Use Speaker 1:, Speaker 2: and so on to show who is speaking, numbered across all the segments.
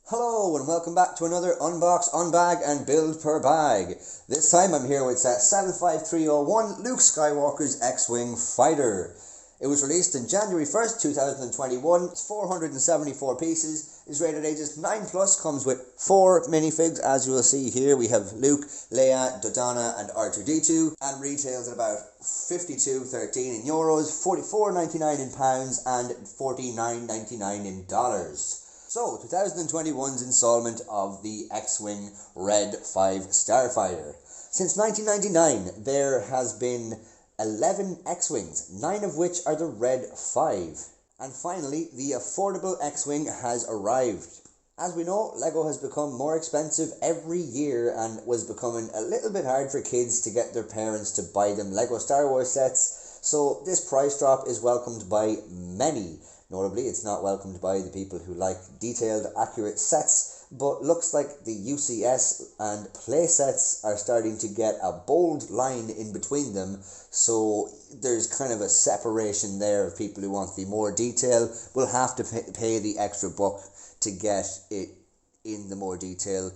Speaker 1: Hello and welcome back to another Unbox Unbag and Build Per Bag. This time I'm here with set 75301, Luke Skywalker's X-Wing Fighter. It was released on January 1st, 2021. It's 474 pieces, is rated ages 9+, comes with 4 minifigs. As you will see here, we have Luke, Leia, Dodonna and R2-D2, and retails at about 52.13 in euros, 44.99 in pounds and 49.99 in dollars. So, 2021's installment of the X-Wing Red 5 Starfighter. Since 1999, there has been 11 X-Wings, 9 of which are the Red 5. And finally, the affordable X-Wing has arrived. As we know, LEGO has become more expensive every year and was becoming a little bit hard for kids to get their parents to buy them LEGO Star Wars sets, so this price drop is welcomed by many. Notably, it's not welcomed by the people who like detailed, accurate sets, but looks like the UCS and play sets are starting to get a bold line in between them, so there's kind of a separation there of people who want the more detail will have to pay the extra buck to get it in the more detail,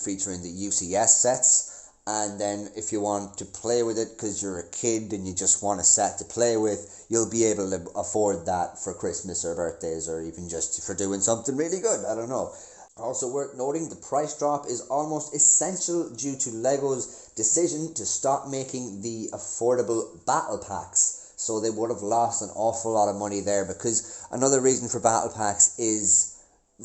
Speaker 1: featuring the UCS sets. And then if you want to play with it because you're a kid and you just want a set to play with, you'll be able to afford that for Christmas or birthdays, or even just for doing something really good. I don't know. Also worth noting, the price drop is almost essential due to LEGO's decision to stop making the affordable battle packs. So they would have lost an awful lot of money there, because another reason for battle packs is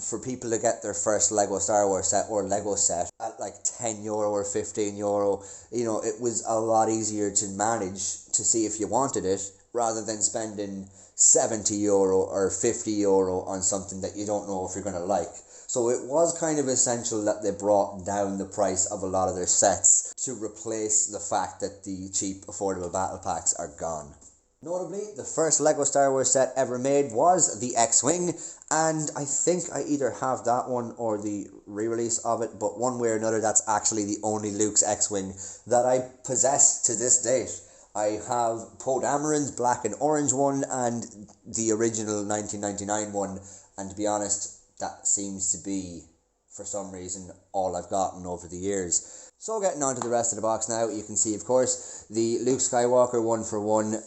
Speaker 1: for people to get their first LEGO Star Wars set or LEGO set at like €10 or €15. You know, it was a lot easier to manage to see if you wanted it, rather than spending €70 or €50 on something that you don't know if you're going to like. So it was kind of essential that they brought down the price of a lot of their sets to replace the fact that the cheap affordable battle packs are gone. Notably, the first LEGO Star Wars set ever made was the X-Wing, and I think I either have that one or the re-release of it, but one way or another that's actually the only Luke's X-Wing that I possess to this date. I have Poe Dameron's black and orange one and the original 1999 one, and to be honest, that seems to be, for some reason, all I've gotten over the years. So getting on to the rest of the box now, you can see, of course, the Luke Skywalker 1-for-1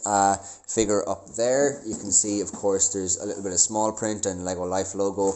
Speaker 1: figure up there. You can see, of course, there's a little bit of small print and LEGO Life logo.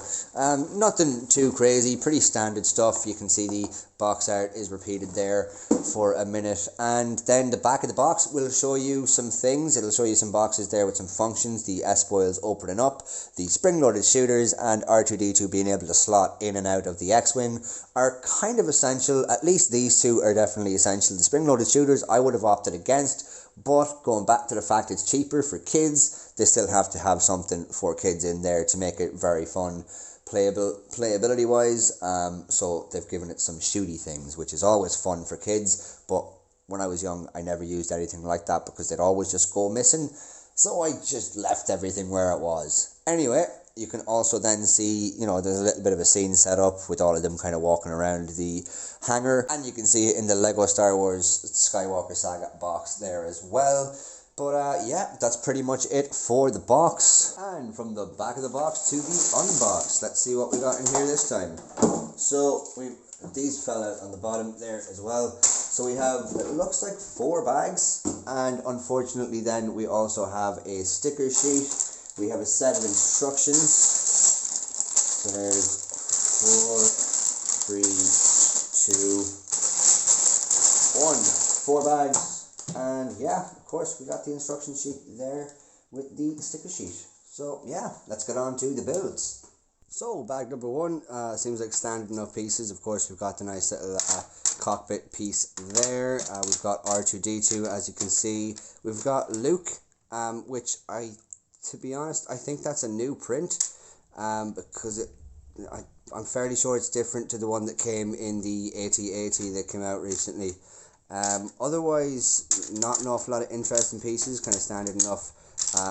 Speaker 1: Nothing too crazy, pretty standard stuff. You can see the box art is repeated there for a minute. And then the back of the box will show you some things. It'll show you some boxes there with some functions. The S-Boils opening up, the spring-loaded shooters, and R2-D2 being able to slot in and out of the X-Wing are kind of essential. At least these two are definitely essential. The spring-loaded shooters I would have opted against, but going back to the fact it's cheaper for kids, they still have to have something for kids in there to make it very fun playability wise. So they've given it some shooty things, which is always fun for kids, but when I was young I never used anything like that because they'd always just go missing, so I just left everything where it was. Anyway, you can also then see, you know, there's a little bit of a scene set up with all of them kind of walking around the hangar, and you can see it in the LEGO Star Wars Skywalker Saga box there as well. But yeah, that's pretty much it for the box. And from the back of the box to the unbox, let's see what we got in here this time. So these fell out on the bottom there as well. So we have, it looks like 4 bags, and unfortunately then we also have a sticker sheet. We have a set of instructions. So there's 4, 3, 2, 1. 4 bags. And yeah, of course, we got the instruction sheet there with the sticker sheet. So yeah, let's get on to the builds. So bag number 1 seems like standard enough pieces. Of course, we've got the nice little cockpit piece there. We've got R2-D2, as you can see. We've got Luke, which to be honest, I think that's a new print, because I'm fairly sure it's different to the one that came in the AT-AT that came out recently. Otherwise, not an awful lot of interesting pieces, kind of standard enough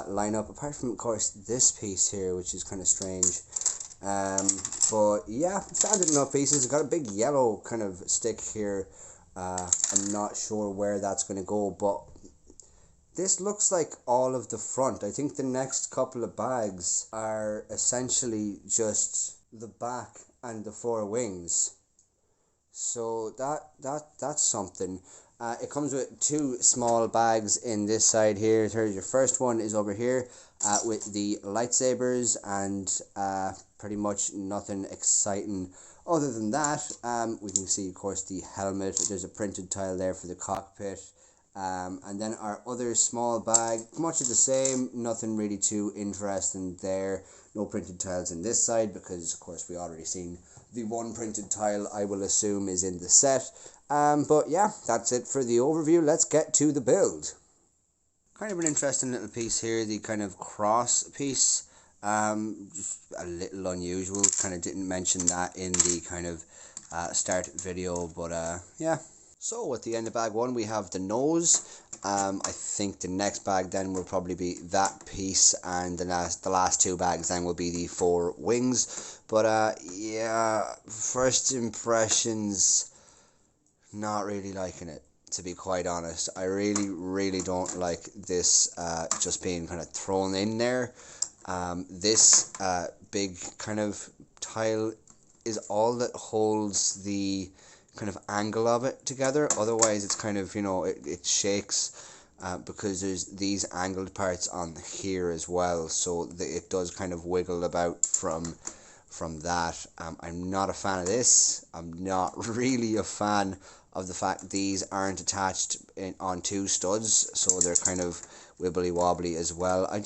Speaker 1: lineup, apart from, of course, this piece here, which is kind of strange. But yeah, standard enough pieces. It's got a big yellow kind of stick here. I'm not sure where that's going to go, but this looks like all of the front. I think the next couple of bags are essentially just the back and the 4 wings. So that's something. It comes with 2 small bags in this side here. Here's your first one is over here with the lightsabers, and pretty much nothing exciting other than that. We can see, of course, the helmet. There's a printed tile there for the cockpit. And then our other small bag, much of the same, nothing really too interesting there. No printed tiles in this side because, of course, we already seen the one printed tile, I will assume, is in the set. But yeah, that's it for the overview. Let's get to the build. Kind of an interesting little piece here, the kind of cross piece. Just a little unusual. Kind of didn't mention that in the kind of start video, but yeah. So at the end of bag 1 we have the nose. I think the next bag then will probably be that piece, and the last 2 bags then will be the 4 wings. But yeah, first impressions, not really liking it, to be quite honest. I really don't like this just being kind of thrown in there. This big kind of tile is all that holds the kind of angle of it together. Otherwise it's kind of, you know, it shakes because there's these angled parts on here as well, so it does kind of wiggle about from that. I'm not a fan of this. I'm not really a fan of the fact these aren't attached on 2 studs, so they're kind of wibbly wobbly as well. I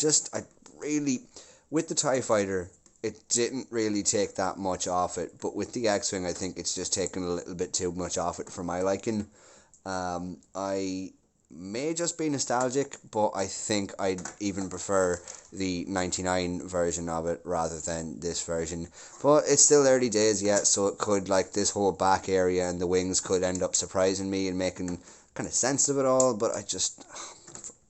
Speaker 1: really, with the TIE Fighter, it didn't really take that much off it, but with the X-Wing I think it's just taken a little bit too much off it for my liking. I may just be nostalgic, but I think I'd even prefer the 99 version of it rather than this version. But it's still early days yet, so it could, like, this whole back area and the wings could end up surprising me and making kind of sense of it all, but I just,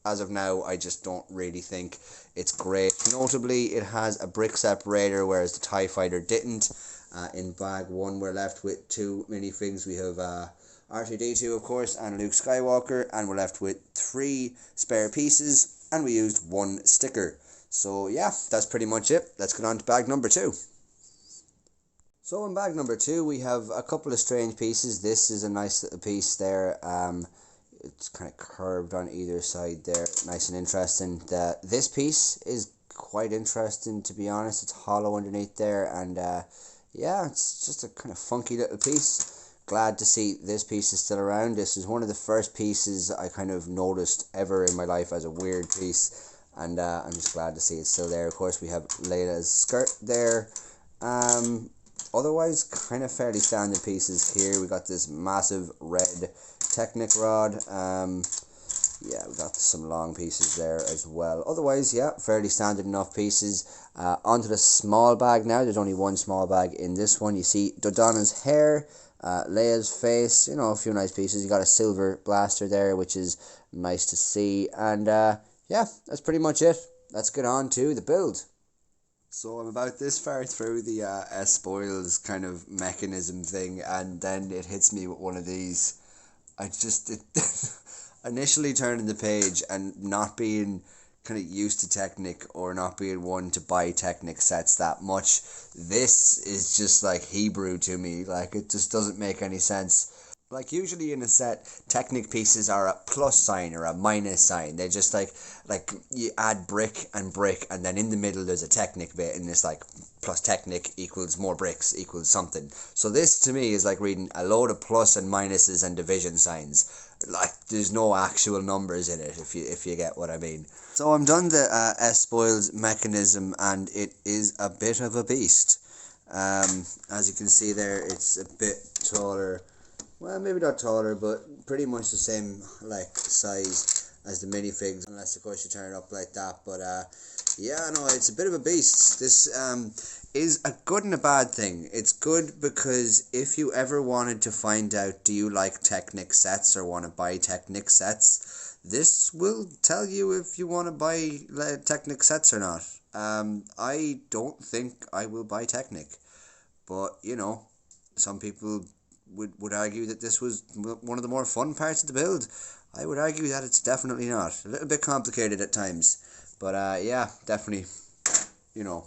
Speaker 1: as of now, I just don't really think it's great. Notably, it has a brick separator, whereas the TIE Fighter didn't. In bag 1, we're left with 2 minifigs. We have R2-D2, of course, and Luke Skywalker, and we're left with 3 spare pieces, and we used 1 sticker. So yeah, that's pretty much it. Let's get on to bag number 2. So in bag number 2, we have a couple of strange pieces. This is a nice little piece there. It's kind of curved on either side there, nice and interesting. This piece is quite interesting, to be honest. It's hollow underneath there, and yeah, it's just a kind of funky little piece. Glad to see this piece is still around. This is one of the first pieces I kind of noticed ever in my life as a weird piece, and I'm just glad to see it's still there. Of course, we have Layla's skirt there. Otherwise, kind of fairly standard pieces here. We got this massive red Technic rod. Yeah, we got some long pieces there as well. Otherwise, yeah, fairly standard enough pieces. Onto the small bag now. There's only 1 small bag in this one. You see Dodonna's hair, Leia's face, you know, a few nice pieces. You got a silver blaster there, which is nice to see. And yeah, that's pretty much it. Let's get on to the build. So I'm about this far through the S-Spoils kind of mechanism thing, and then it hits me with one of these. Initially turning the page and not being kind of used to Technic, or not being one to buy Technic sets that much, this is just like Hebrew to me. Like, it just doesn't make any sense. Like, usually in a set, Technic pieces are a plus sign or a minus sign. They just like you add brick, and then in the middle there's a Technic bit, and it's like plus Technic equals more bricks equals something. So this to me is like reading a load of plus and minuses and division signs. Like, there's no actual numbers in it, if you get what I mean. So I'm done the S-Spoils mechanism, and it is a bit of a beast. As you can see there, it's a bit taller. Well, maybe not taller, but pretty much the same like size as the minifigs, unless of course you turn it up like that. But yeah, no, it's a bit of a beast. This is a good and a bad thing. It's good because if you ever wanted to find out, do you like Technic sets or want to buy Technic sets, this will tell you if you want to buy Technic sets or not. I don't think I will buy Technic, but you know, some people would argue that this was one of the more fun parts of the build. I would argue that it's definitely not. A little bit complicated at times, but yeah, definitely, you know,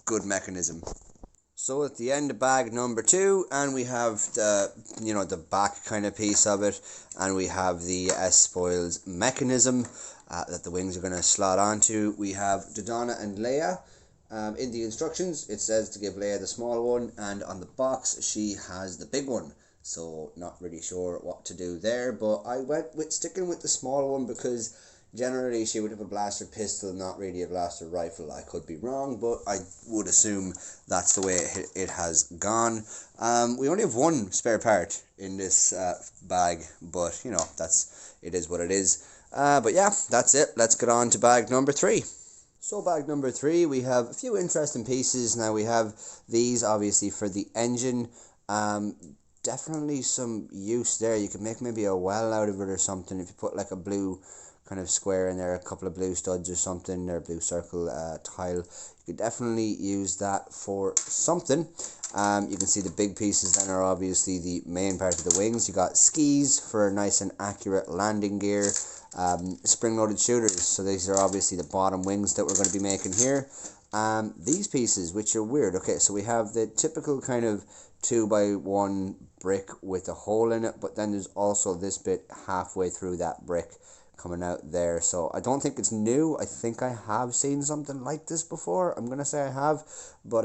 Speaker 1: good mechanism. So at the end of bag number 2, and we have the, the back kind of piece of it, and we have the spoils mechanism that the wings are going to slot onto. We have Dodonna and Leia. In the instructions, it says to give Leia the small one, and on the box, she has the big one. So not really sure what to do there, but I went with sticking with the small one because generally she would have a blaster pistol, not really a blaster rifle. I could be wrong, but I would assume that's the way it has gone. We only have one spare part in this bag, but it is what it is. But yeah, that's it. Let's get on to bag number 3. So bag number 3, we have a few interesting pieces. Now we have these obviously for the engine. Definitely some use there. You could make maybe a well out of it or something if you put like a blue kind of square in there, a couple of blue studs or something, or blue circle tile. You could definitely use that for something. You can see the big pieces then are obviously the main part of the wings. You got skis for nice and accurate landing gear, spring-loaded shooters. So these are obviously the bottom wings that we're going to be making here. These pieces, which are weird. Okay, so we have the typical kind of 2x1 brick with a hole in it, but then there's also this bit halfway through that brick coming out there. So I don't think it's new. I think I have seen something like this before. I'm gonna say I have, but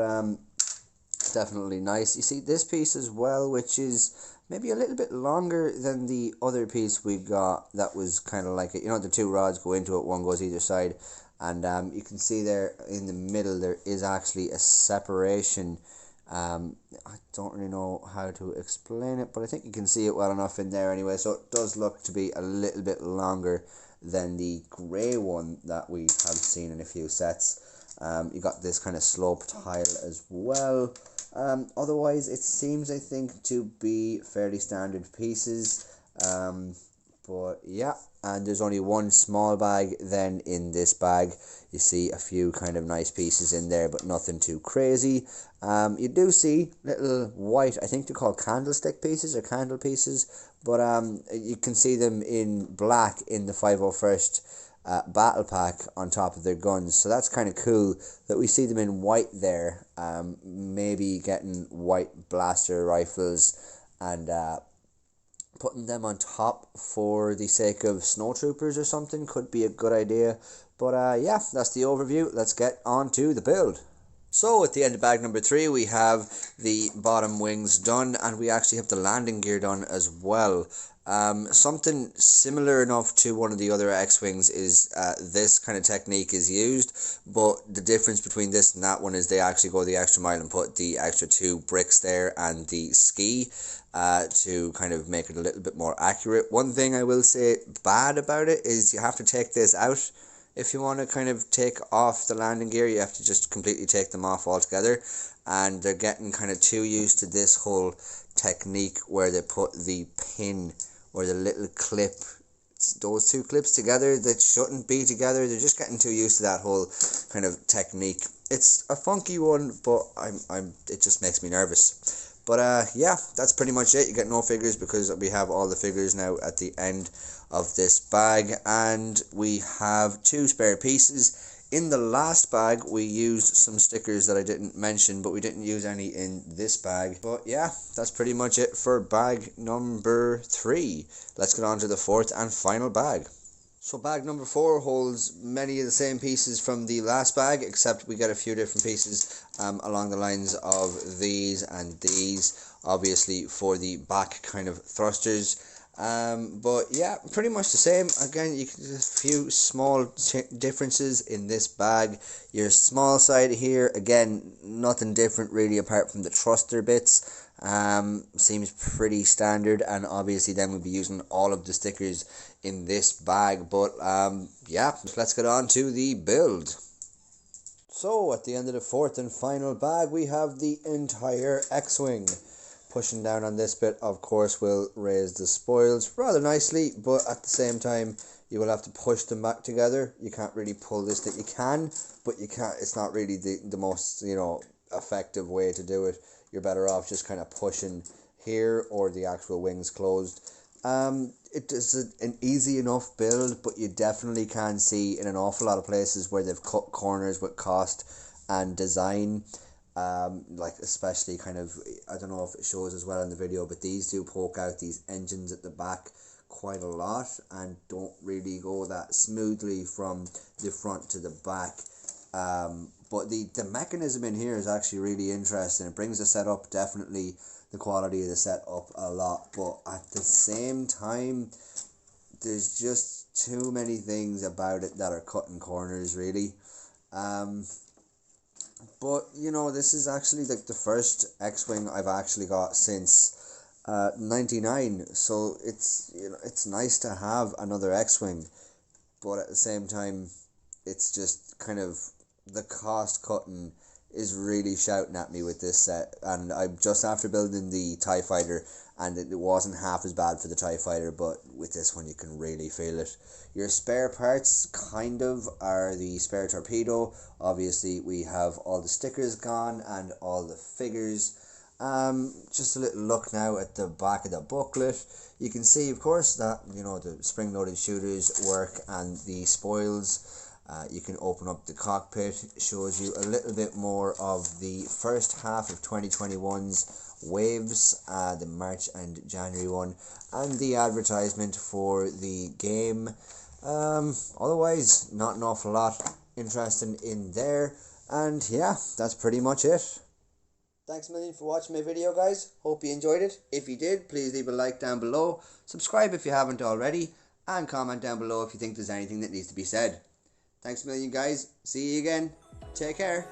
Speaker 1: definitely nice. You see this piece as well, which is maybe a little bit longer than the other piece we got that was kind of like it. The 2 rods go into it, one goes either side, and you can see there in the middle there is actually a separation. I don't really know how to explain it, but I think you can see it well enough in there anyway. So it does look to be a little bit longer than the grey one that we have seen in a few sets. You got this kind of slope tile as well. Otherwise, it seems, I think, to be fairly standard pieces. But yeah, and there's only one small bag then in this bag. You see a few kind of nice pieces in there, but nothing too crazy. You do see little white, I think they're called candlestick pieces or candle pieces, but you can see them in black in the 501st battle pack on top of their guns. So that's kind of cool that we see them in white there. Maybe getting white blaster rifles and putting them on top for the sake of snowtroopers or something could be a good idea. But yeah, that's the overview. Let's get on to the build. So at the end of bag number 3, we have the bottom wings done, and we actually have the landing gear done as well. Something similar enough to one of the other X-Wings is this kind of technique is used, but the difference between this and that one is they actually go the extra mile and put the extra 2 bricks there and the ski to kind of make it a little bit more accurate. One thing I will say bad about it is you have to take this out. If you want to kind of take off the landing gear, you have to just completely take them off altogether. And they're getting kind of too used to this whole technique where they put the pin or the little clip, those 2 clips together that shouldn't be together. They're just getting too used to that whole kind of technique. It's a funky one, but it just makes me nervous. But yeah, that's pretty much it. You get no figures because we have all the figures now at the end of this bag, and we have 2 spare pieces. In the last bag we used some stickers that I didn't mention, but we didn't use any in this bag. But yeah, that's pretty much it for bag number 3. Let's get on to the 4th and final bag. So bag number 4 holds many of the same pieces from the last bag, except we get a few different pieces along the lines of these and these, obviously for the back kind of thrusters. But yeah, pretty much the same. Again, you can just a few small differences in this bag. Your small side here, again, nothing different really apart from the thruster bits. Seems pretty standard, and obviously then we'll be using all of the stickers in this bag. But yeah, let's get on to the build. So at the end of the 4th and final bag, we have the entire X-Wing. Pushing down on this bit, of course, will raise the spoils rather nicely, but at the same time you will have to push them back together. You can't really pull this, that you can, but you can't. It's not really the most effective way to do it. You're better off just kind of pushing here or the actual wings closed. It is an easy enough build, but you definitely can see in an awful lot of places where they've cut corners with cost and design. like especially kind of, I don't know if it shows as well in the video, but these do poke out these engines at the back quite a lot and don't really go that smoothly from the front to the back. But the mechanism in here is actually really interesting. It brings the setup, definitely the quality of the setup a lot, but at the same time there's just too many things about it that are cutting corners really. But you know, this is actually like the first X-Wing I've actually got since 99, so it's, you know, it's nice to have another X-Wing, but at the same time it's just kind of, the cost cutting is really shouting at me with this set. And I'm just after building the TIE Fighter, and it wasn't half as bad for the TIE Fighter, but with this one you can really feel it. Your spare parts kind of are the spare torpedo. Obviously we have all the stickers gone and all the figures. Just a little look now at the back of the booklet. You can see, of course, that, you know, the spring-loaded shooters work and the spoils. You can open up the cockpit. It shows you a little bit more of the first half of 2021's waves, the March and January one, and the advertisement for the game. Otherwise, not an awful lot interesting in there. And yeah, that's pretty much it. Thanks a million for watching my video, guys. Hope you enjoyed it. If you did, please leave a like down below. Subscribe if you haven't already. And comment down below if you think there's anything that needs to be said. Thanks a million, guys. See you again. Take care.